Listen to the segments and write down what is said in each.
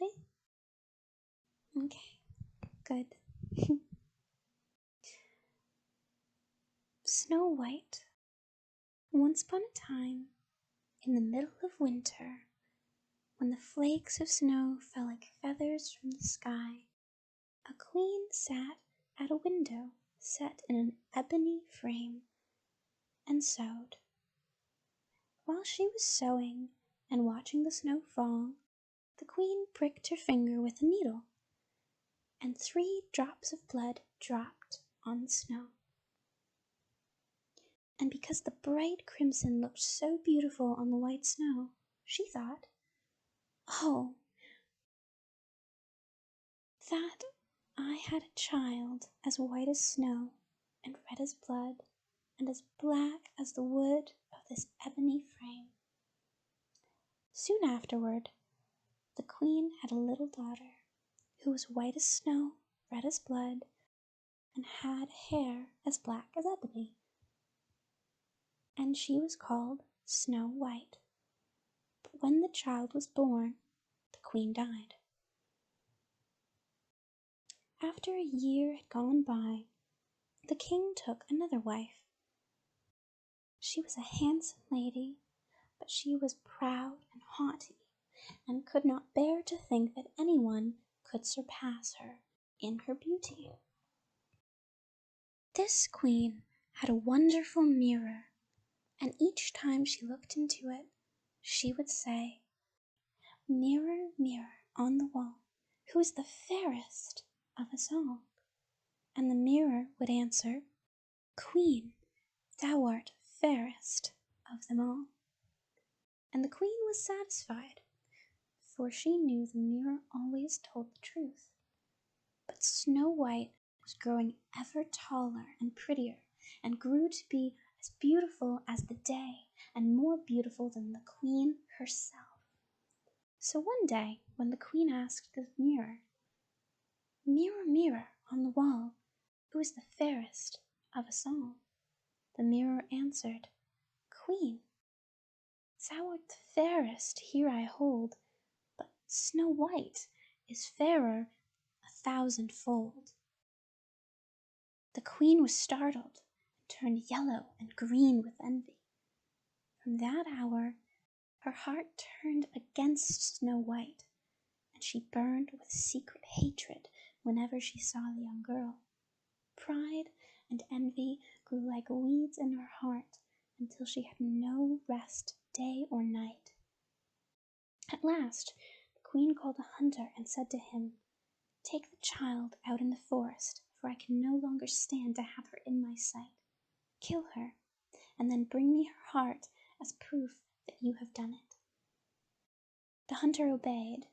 ready? Okay, good. Snow White. Once upon a time, in the middle of winter, when the flakes of snow fell like feathers from the sky, a queen sat at a window set in an ebony frame and sewed. While she was sewing and watching the snow fall, the queen pricked her finger with a needle, and 3 drops of blood dropped on the snow. And because the bright crimson looked so beautiful on the white snow, she thought, "Oh, that I had a child as white as snow, and red as blood, and as black as the wood of this ebony frame." Soon afterward, the queen had a little daughter who was white as snow, red as blood, and had hair as black as ebony. And she was called Snow White. But when the child was born, the queen died. After a year had gone by, the king took another wife. She was a handsome lady, but she was proud and haughty, and could not bear to think that anyone could surpass her in her beauty. This queen had a wonderful mirror, and each time she looked into it, she would say, "Mirror, mirror on the wall, who is the fairest of us all?" And the mirror would answer, "Queen, thou art fairest of them all." And the queen was satisfied, for she knew the mirror always told the truth. But Snow White was growing ever taller and prettier, and grew to be as beautiful as the day, and more beautiful than the queen herself. So one day, when the queen asked the mirror, "Mirror, mirror on the wall, who is the fairest of us all?" the mirror answered, "Queen, thou art the fairest here I hold, but Snow White is fairer 1,000-fold." The queen was startled and turned yellow and green with envy. From that hour, her heart turned against Snow White, and she burned with secret hatred whenever she saw the young girl. Pride and envy grew like weeds in her heart until she had no rest day or night. At last, the queen called a hunter and said to him, "Take the child out in the forest, for I can no longer stand to have her in my sight. Kill her, and then bring me her heart as proof that you have done it." The hunter obeyed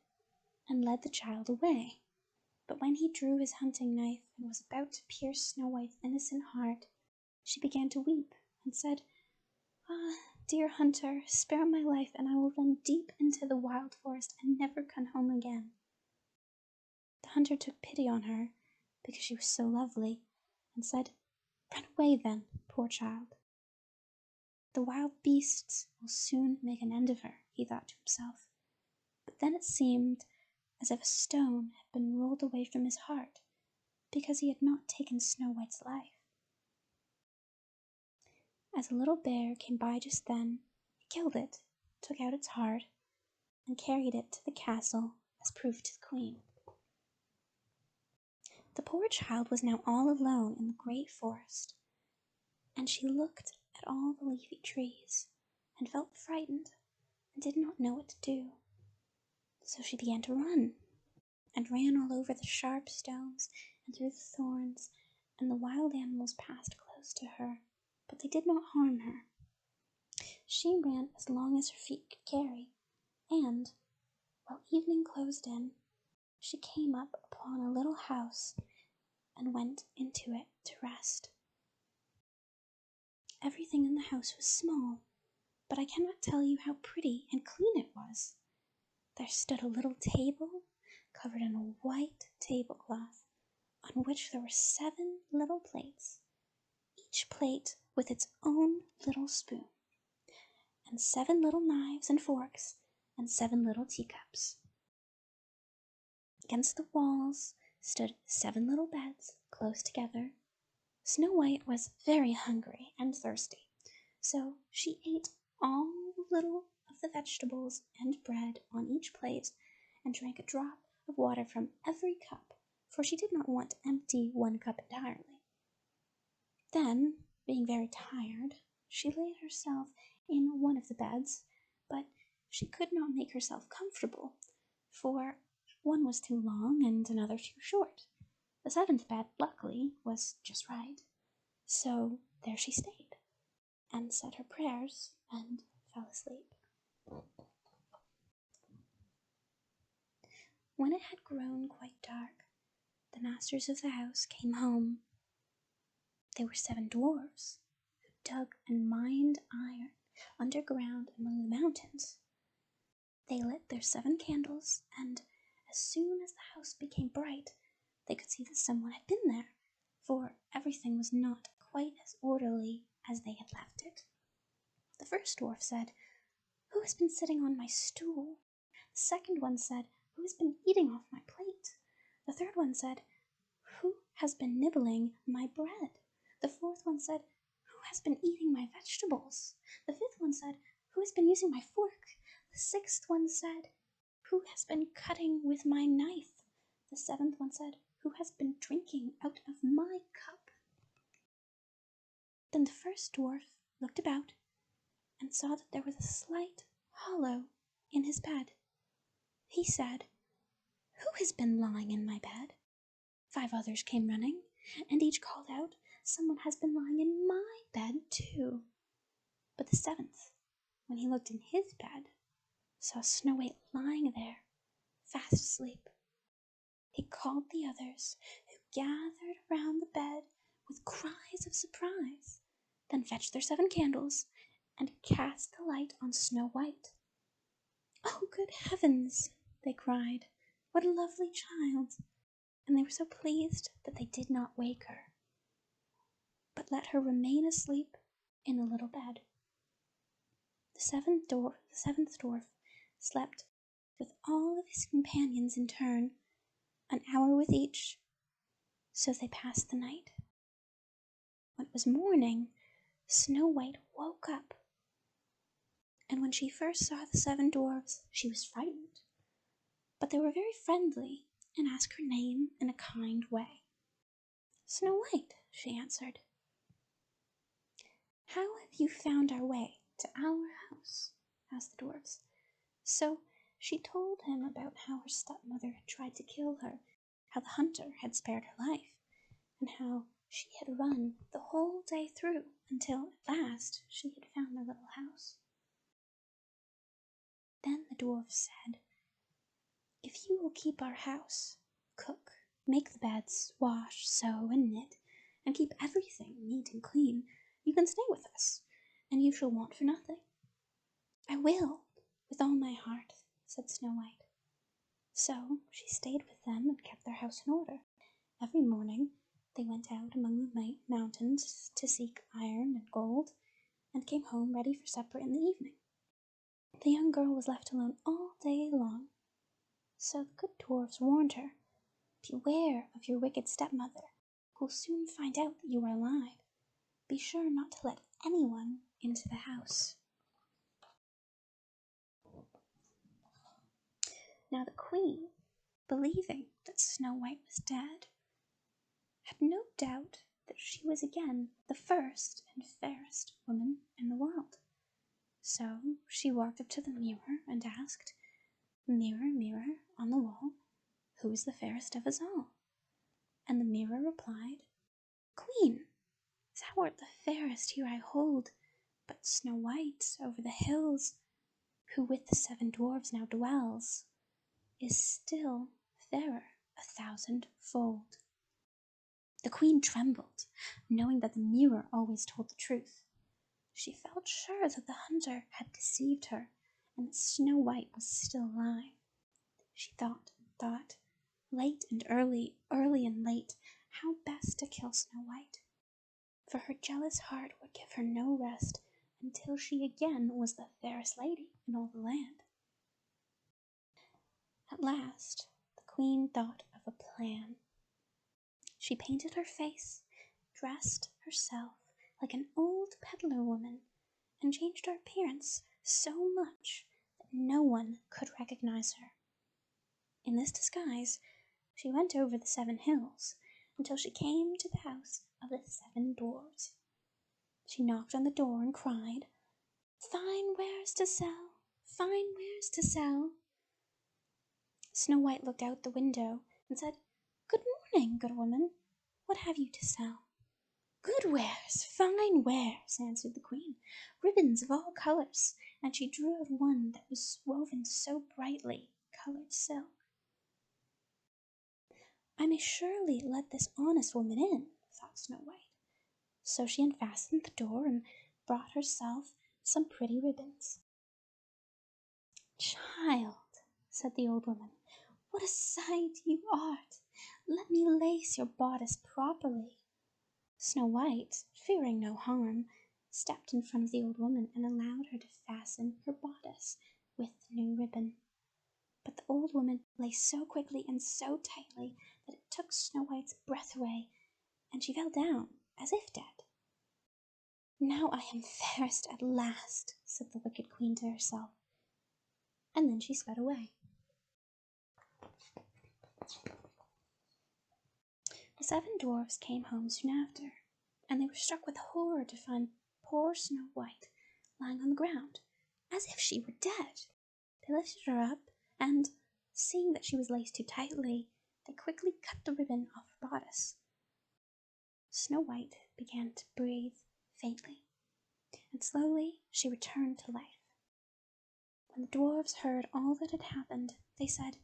and led the child away. But when he drew his hunting knife and was about to pierce Snow White's innocent heart, she began to weep and said, "Ah, dear hunter, spare my life, and I will run deep into the wild forest and never come home again." The hunter took pity on her, because she was so lovely, and said, "Run away then, poor child. The wild beasts will soon make an end of her," he thought to himself. But then it seemed as if a stone had been rolled away from his heart, because he had not taken Snow White's life. As a little bear came by just then, he killed it, took out its heart, and carried it to the castle as proof to the queen. The poor child was now all alone in the great forest, and she looked at all the leafy trees and felt frightened and did not know what to do. So she began to run, and ran all over the sharp stones and through the thorns, and the wild animals passed close to her, but they did not harm her. She ran as long as her feet could carry, and, while evening closed in, she came up upon a little house and went into it to rest. Everything in the house was small, but I cannot tell you how pretty and clean it was. There stood a little table covered in a white tablecloth, on which there were 7 little plates, each plate with its own little spoon, and 7 little knives and forks, and 7 little teacups. Against the walls stood 7 little beds close together. Snow White was very hungry and thirsty, so she ate all little of the vegetables and bread on each plate and drank a drop of water from every cup, for she did not want to empty one cup entirely. Then, being very tired, she laid herself in one of the beds, but she could not make herself comfortable, for one was too long and another too short. The 7th bed, luckily, was just right. So there she stayed, and said her prayers, and fell asleep. When it had grown quite dark, the masters of the house came home. They were 7 dwarfs, who dug and mined iron underground among the mountains. They lit their 7 candles, and as soon as the house became bright, they could see that someone had been there, for everything was not quite as orderly as they had left it. The first dwarf said, "Who has been sitting on my stool?" The second one said, "Who has been eating off my plate?" The third one said, "Who has been nibbling my bread?" The fourth one said, "Who has been eating my vegetables?" The fifth one said, "Who has been using my fork?" The sixth one said, "Who has been cutting with my knife?" The 7th one said, "Who has been drinking out of my cup?" Then the first dwarf looked about and saw that there was a slight hollow in his bed. He said, "Who has been lying in my bed?" 5 others came running, and each called out, "Someone has been lying in my bed too." But the 7th, when he looked in his bed, saw Snow White lying there, fast asleep. He called the others, who gathered around the bed with cries of surprise, then fetched their 7 candles and cast the light on Snow White. "Oh, good heavens!" they cried. "What a lovely child!" And they were so pleased that they did not wake her, but let her remain asleep in the little bed. The seventh dwarf slept with all of his companions in turn, an hour with each, so they passed the night. When it was morning, Snow White woke up, and when she first saw the 7 dwarfs, she was frightened. But they were very friendly and asked her name in a kind way. "Snow White," she answered. "How have you found our way to our house?" asked the dwarfs. So she told him about how her stepmother had tried to kill her, how the hunter had spared her life, and how she had run the whole day through until at last she had found their little house. Then the dwarf said, "If you will keep our house, cook, make the beds, wash, sew, and knit, and keep everything neat and clean, you can stay with us, and you shall want for nothing." "I will, with all my heart," said Snow White. So she stayed with them and kept their house in order. Every morning they went out among the mountains to seek iron and gold, and came home ready for supper in the evening. The young girl was left alone all day long. So the good dwarfs warned her, "Beware of your wicked stepmother, who will soon find out that you are alive. Be sure not to let anyone into the house." Now the queen, believing that Snow White was dead, had no doubt that she was again the first and fairest woman in the world. So she walked up to the mirror and asked, "Mirror, mirror on the wall, who is the fairest of us all?" And the mirror replied, "Queen, thou art the fairest here I hold, but Snow White over the hills, who with the 7 dwarfs now dwells, is still fairer 1,000-fold." The queen trembled, knowing that the mirror always told the truth. She felt sure that the hunter had deceived her, and that Snow White was still alive. She thought and thought, late and early, early and late, how best to kill Snow White. For her jealous heart would give her no rest until she again was the fairest lady in all the land. At last, the queen thought of a plan. She painted her face, dressed herself like an old peddler woman, and changed her appearance so much that no one could recognize her. In this disguise, she went over the 7 hills until she came to the house of the 7 dwarfs. She knocked on the door and cried, "Fine wares to sell, fine wares to sell." Snow White looked out the window and said, "Good morning, good woman. What have you to sell?" "Good wares, fine wares," answered the queen, "ribbons of all colours," and she drew out one that was woven so brightly coloured silk. "I may surely let this honest woman in," thought Snow White. So she unfastened the door and brought herself some pretty ribbons. "Child," said the old woman, "what a sight you art! Let me lace your bodice properly." Snow White, fearing no harm, stepped in front of the old woman and allowed her to fasten her bodice with the new ribbon. But the old woman laced so quickly and so tightly that it took Snow White's breath away, and she fell down as if dead. "Now I am fairest at last," said the wicked queen to herself, and then she sped away. The 7 dwarfs came home soon after, and they were struck with horror to find poor Snow White lying on the ground, as if she were dead. They lifted her up, and, seeing that she was laced too tightly, they quickly cut the ribbon off her bodice. Snow White began to breathe faintly, and slowly she returned to life. When the dwarfs heard all that had happened, they said,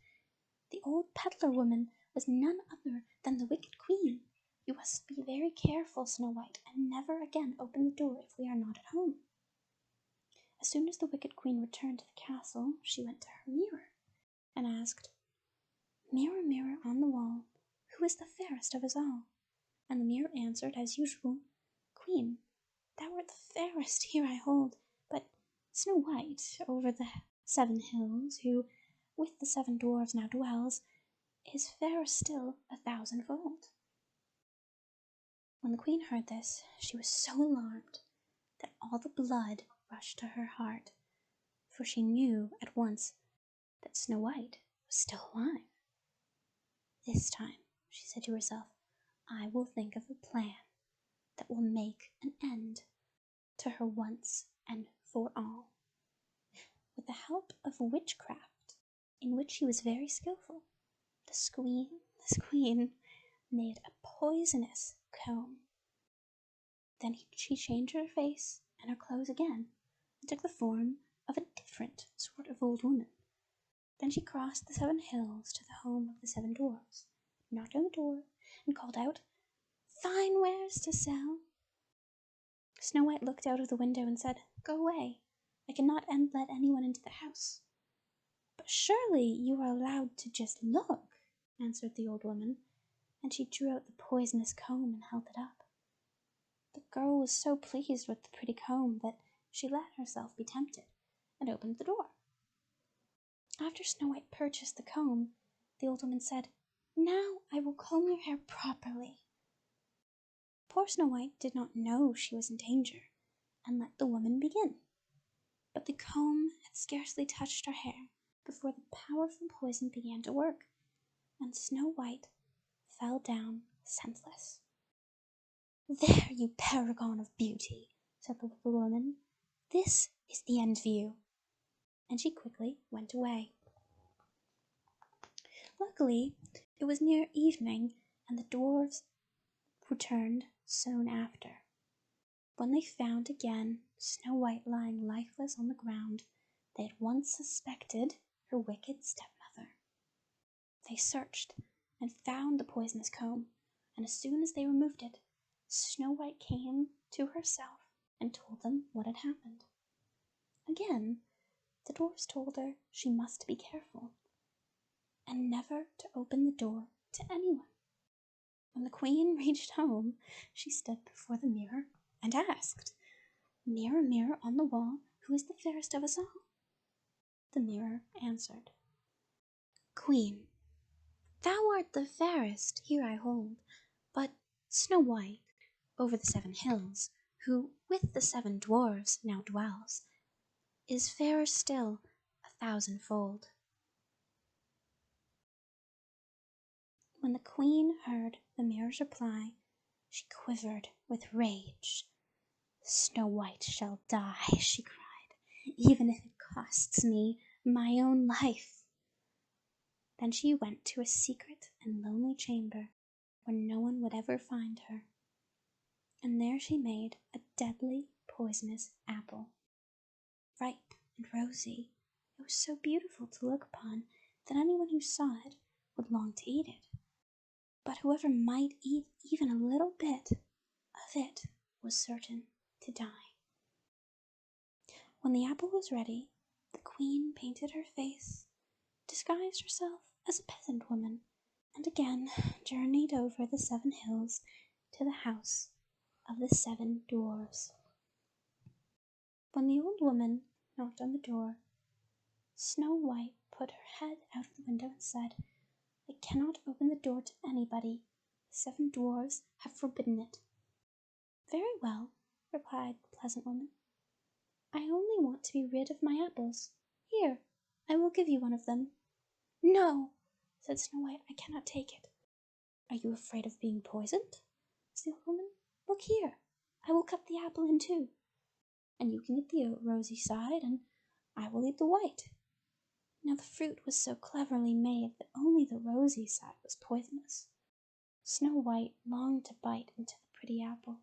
"The old peddler woman was none other than the wicked queen. You must be very careful, Snow White, and never again open the door if we are not at home." As soon as the wicked queen returned to the castle, she went to her mirror and asked, "Mirror, mirror on the wall, who is the fairest of us all?" And the mirror answered, as usual, "Queen, thou art the fairest, here I hold, but Snow White over the 7 hills, who with the 7 dwarfs now dwells, is fairer still 1,000-fold." When the queen heard this, she was so alarmed that all the blood rushed to her heart, for she knew at once that Snow White was still alive. "This time," she said to herself, "I will think of a plan that will make an end to her once and for all." With the help of witchcraft, in which she was very skillful, the queen made a poisonous comb. Then she changed her face and her clothes again, and took the form of a different sort of old woman. Then she crossed the 7 hills to the home of the 7 dwarfs, knocked on the door, and called out, "Fine wares to sell." Snow White looked out of the window and said, "Go away, I cannot let anyone into the house." "But surely you are allowed to just look," answered the old woman, and she drew out the poisonous comb and held it up. The girl was so pleased with the pretty comb that she let herself be tempted, and opened the door. After Snow White purchased the comb, the old woman said, "Now I will comb your hair properly." Poor Snow White did not know she was in danger, and let the woman begin. But the comb had scarcely touched her hair before the powerful poison began to work, and Snow White fell down senseless. "There, you paragon of beauty," said the little woman, "this is the end of you." And she quickly went away. Luckily, it was near evening, and the dwarfs returned soon after. When they found again Snow White lying lifeless on the ground, they at once suspected her wicked stepmother. They searched and found the poisonous comb, and as soon as they removed it, Snow White came to herself and told them what had happened. Again, the dwarfs told her she must be careful, and never to open the door to anyone. When the queen reached home, she stood before the mirror and asked, "Mirror, mirror on the wall, who is the fairest of us all?" The mirror answered, "Queen, Thou art the fairest, here I hold, but Snow White, over the 7 hills, who with the 7 dwarfs now dwells, is fairer still 1,000-fold. When the queen heard the mirror's reply, she quivered with rage. Snow White shall die, she cried, even if it costs me my own life. Then she went to a secret and lonely chamber where no one would ever find her, and there she made a deadly poisonous apple. Ripe and rosy, it was so beautiful to look upon that anyone who saw it would long to eat it. But whoever might eat even a little bit of it was certain to die. When the apple was ready, the queen painted her face, disguised herself as a peasant woman, and again journeyed over the 7 hills to the house of the 7 dwarfs. When the old woman knocked on the door, Snow White put her head out of the window and said, "I cannot open the door to anybody. The 7 dwarfs have forbidden it." "Very well," replied the pleasant woman. "I only want to be rid of my apples. Here, I will give you one of them." "No," said Snow White, "I cannot take it." "Are you afraid of being poisoned?" said the old woman. "Look here, I will cut the apple in 2, and you can eat the rosy side, and I will eat the white." Now the fruit was so cleverly made that only the rosy side was poisonous. Snow White longed to bite into the pretty apple,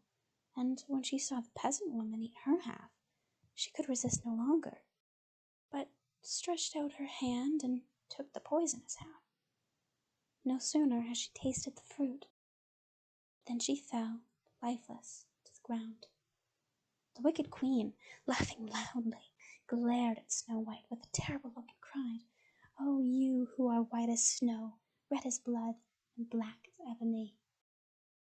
and when she saw the peasant woman eat her half, she could resist no longer, but stretched out her hand and took the poisonous half. No sooner had she tasted the fruit than she fell lifeless to the ground. The wicked queen, laughing loudly, glared at Snow White with a terrible look and cried, "Oh, you who are white as snow, red as blood, and black as ebony,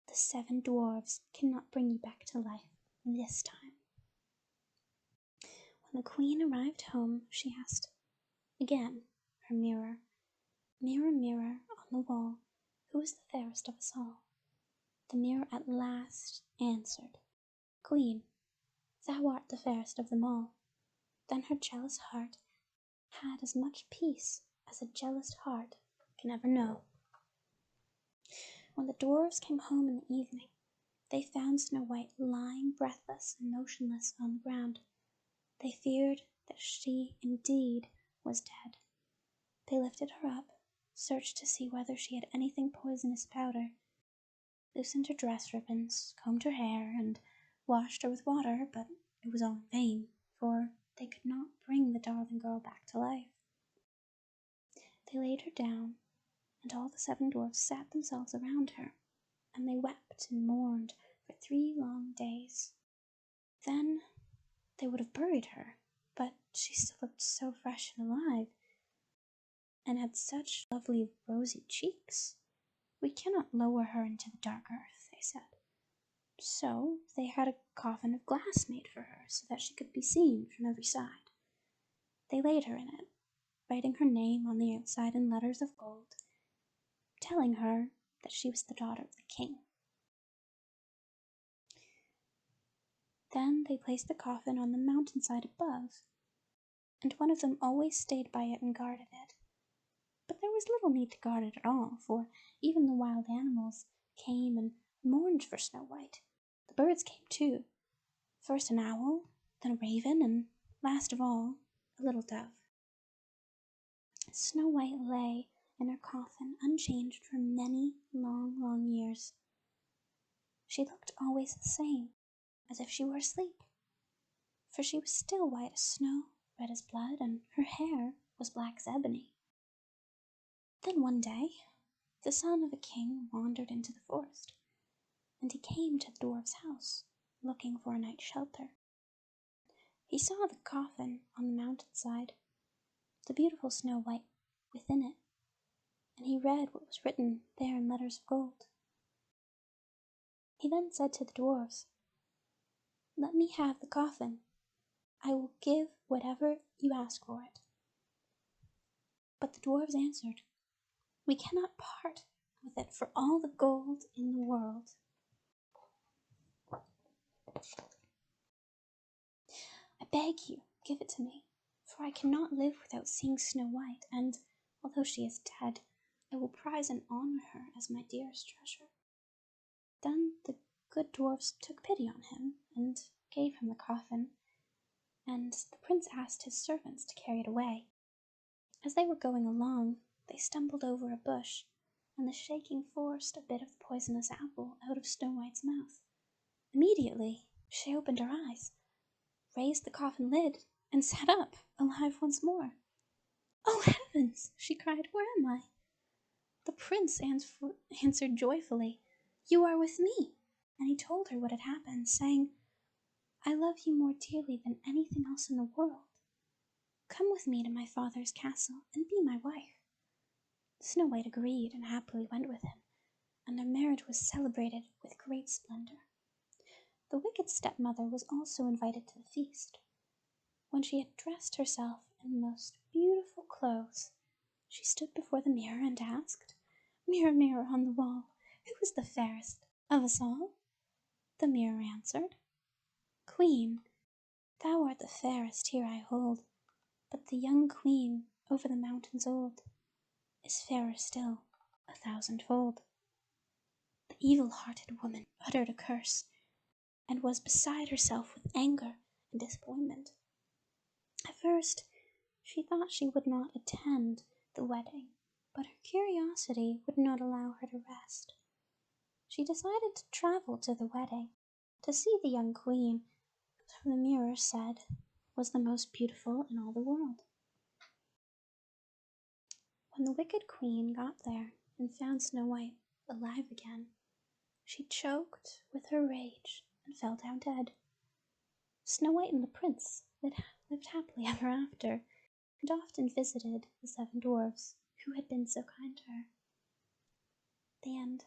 the 7 dwarfs cannot bring you back to life this time." When the queen arrived home, she asked again her mirror, "Mirror, mirror on the wall, who is the fairest of us all?" The mirror at last answered, "Queen, thou art the fairest of them all." Then her jealous heart had as much peace as a jealous heart can ever know. When the dwarfs came home in the evening, they found Snow White lying breathless and motionless on the ground. They feared that she indeed was dead. They lifted her up, searched to see whether she had anything poisonous about her, loosened her dress ribbons, combed her hair, and washed her with water, but it was all in vain, for they could not bring the darling girl back to life. They laid her down, and all the 7 dwarfs sat themselves around her, and they wept and mourned for 3 long days. Then they would have buried her, but she still looked so fresh and alive, and had such lovely rosy cheeks. "We cannot lower her into the dark earth," they said. So they had a coffin of glass made for her, so that she could be seen from every side. They laid her in it, writing her name on the outside in letters of gold, telling her that she was the daughter of the king. Then they placed the coffin on the mountainside above, and one of them always stayed by it and guarded it. But there was little need to guard it at all, for even the wild animals came and mourned for Snow White. The birds came too, first an owl, then a raven, and last of all, a little dove. Snow White lay in her coffin unchanged for many long, long years. She looked always the same, as if she were asleep, for she was still white as snow, red as blood, and her hair was black as ebony. Then one day, the son of a king wandered into the forest, and he came to the dwarf's house, looking for a night's shelter. He saw the coffin on the mountainside, the beautiful Snow White within it, and he read what was written there in letters of gold. He then said to the dwarfs, "Let me have the coffin. I will give whatever you ask for it." But the dwarfs answered, We cannot part with it for all the gold in the world. I beg you, give it to me, for I cannot live without seeing Snow White, and, although she is dead, I will prize and honor her as my dearest treasure. Then the good dwarfs took pity on him, and gave him the coffin, and the prince asked his servants to carry it away. As they were going along, they stumbled over a bush, and the shaking forced a bit of the poisonous apple out of Snow White's mouth. Immediately she opened her eyes, raised the coffin lid, and sat up, alive once more. "Oh, heavens!" she cried, "where am I?" The prince answered joyfully, "You are with me," and he told her what had happened, saying, "I love you more dearly than anything else in the world. Come with me to my father's castle and be my wife." Snow White agreed and happily went with him, and their marriage was celebrated with great splendor. The wicked stepmother was also invited to the feast. When she had dressed herself in the most beautiful clothes, she stood before the mirror and asked, "Mirror, mirror on the wall, who is the fairest of us all?" The mirror answered, "Queen, thou art the fairest here I hold, but the young queen over the mountains old is fairer still 1,000-fold." The evil-hearted woman uttered a curse, and was beside herself with anger and disappointment. At first, she thought she would not attend the wedding, but her curiosity would not allow her to rest. She decided to travel to the wedding, to see the young queen, who the mirror said was the most beautiful in all the world. When the wicked queen got there and found Snow White alive again, she choked with her rage and fell down dead. Snow White and the prince lived happily ever after, and often visited the 7 dwarfs who had been so kind to her. The end.